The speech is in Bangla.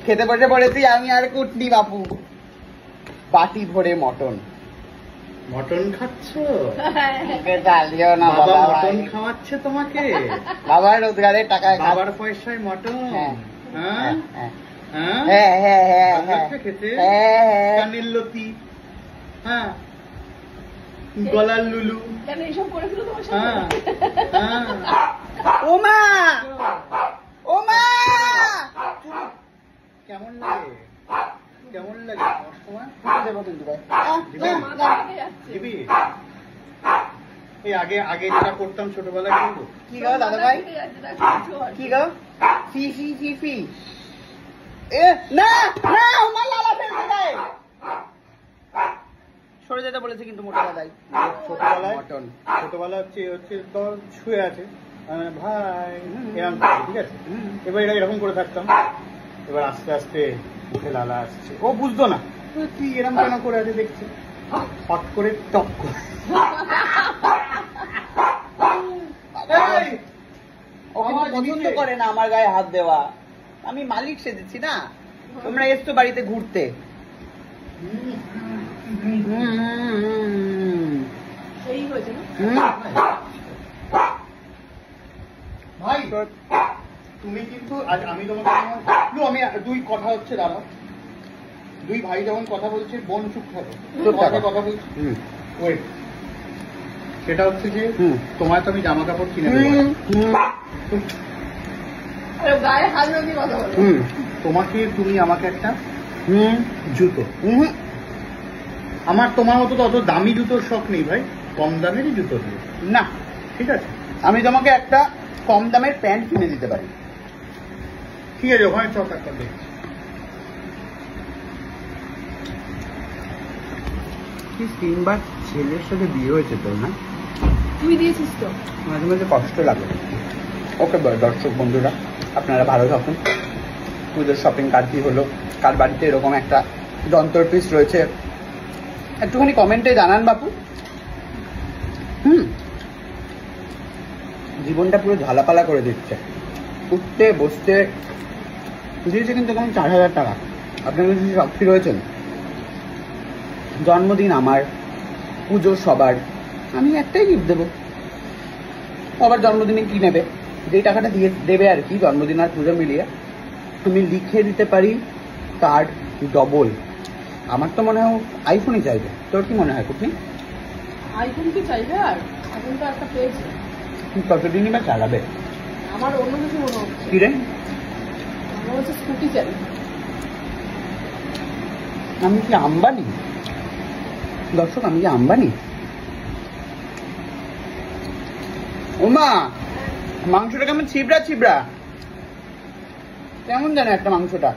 খেতে বসে পড়েছি আমি আর কুটনি বাপু। বাটি ভরে মটন। মটন খাচ্ছ? চালিও না বাবা বাবা, মটন খাওয়াচ্ছে তোমাকে? বাবার রোজগারের টাকায় বাবার পয়সায় মটন? হ্যাঁ হ্যাঁ হ্যাঁ হ্যাঁ হ্যাঁ হ্যাঁ ভাল লাগছে খেতে? হ্যাঁ কানের লতি, হ্যাঁ, গলার লুলু, কেন এইসব করে ফেলো তোমার হ্যাঁ সাথে? হ্যাঁ। ওমা ওমা কেমন লাগে? কেমন লাগে আমার সময়? দেবো কিন্তু ভাই। দিবি? মাথা থেকে যাচ্ছে। দিবি? এই আগে আগে যেটা করতাম ছোটবেলায় করবো। কি গো দাদা ভাই? মাথা থেকে যাচ্ছে, দেখো, কিছু হচ্ছে। কি গো? ফি ফি ফি ফি। এ না না ওমা লালা ফেলতে দেয়। সরে যেতে বলেছে কিন্তু মোটা দাদাই। ছোটবেলায় মটন। ছোটবেলা হচ্ছে তোর শুয়ে আছে, ভাই এরকম করে, ঠিক আছে? এবার এরকম করে থাকতাম। এবার আস্তে আস্তে মুখে লালা আসছে, ও বুঝতো না তুই এরকম কেন করে আছে দেখছি, হট করে টপ করে এই, ও কিন্তু পছন্দ করে না আমার গায়ে হাত দেওয়া। আমি মালিক সেজেছি না। তোমরা এসছো বাড়িতে ঘুরতে। এই হয়েছে না? ভাই তুমি কিন্তু আজ আমি তোমাকে আমি দুই কথা হচ্ছে দাদা, দুই ভাই যখন কথা বলছে বোন চুপ থাকে, চুপ থাকো। কথা বলছি ওয়েট, সেটা হচ্ছে যে তোমার তো আমি জামা কাপড় কিনে দেবো, আরে গায়ে হাত দিয়ে কথা বলো। তোমাকে তুমি আমাকে একটা জুতো, আমার তোমার মতো তো অত দামি জুতোর শখ নেই ভাই, কম দামেরই জুতো দিও, না ঠিক আছে? আমি তোমাকে একটা কম দামের প্যান্ট কিনে দিতে পারি। ঠিক আছে, ওখানে চক একটা দেখছি। তিনবার ছেলের সাথে বিয়ে হয়েছে তোর না? তুই দিয়েছিস তো? মাঝে মাঝে কষ্ট লাগে। ওকে দর্শক বন্ধুরা, আপনারা ভালো থাকুন। পুজোর শপিং কার কি হলো, কার বাড়িতে এরকম একটা যন্ত্র পিস রয়েছে, একটুখানি কমেন্টে জানান বাপু। জীবনটা পুরো ঝালাপালা করে দিচ্ছে। উঠতে বসতে দিয়েছে কিন্তু কেমন 4,000 টাকা। আপনার কাছে সাক্ষী রয়েছেন। জন্মদিন আমার, পুজো সবার, আমি একটাই গিফট দেবো। আবার জন্মদিনে কি নেবে, যেই টাকাটা দিয়ে দেবে আর কি, জন্মদিন আর পুজো মিলিয়ে তুমি লিখে দিতে পারি তার ডবল। আমার তো মনে হয় আইফোনই চাইবে। তোর কি মনে হয় কুটনি? আইফোন কি চাইবে? আর আইফোন তো একটা পেয়েছে। কতদিনই বা চালাবে? আমার অন্য কিছু মনে হচ্ছে। কি রে? আমার হচ্ছে স্কুটি চাই। আমি কি আম্বানি? দর্শক, আমি কি আম্বানি? ওমা, মাংসটা কেমন ছিবড়া ছিবড়া, কেমন জানো একটা মাংসটা?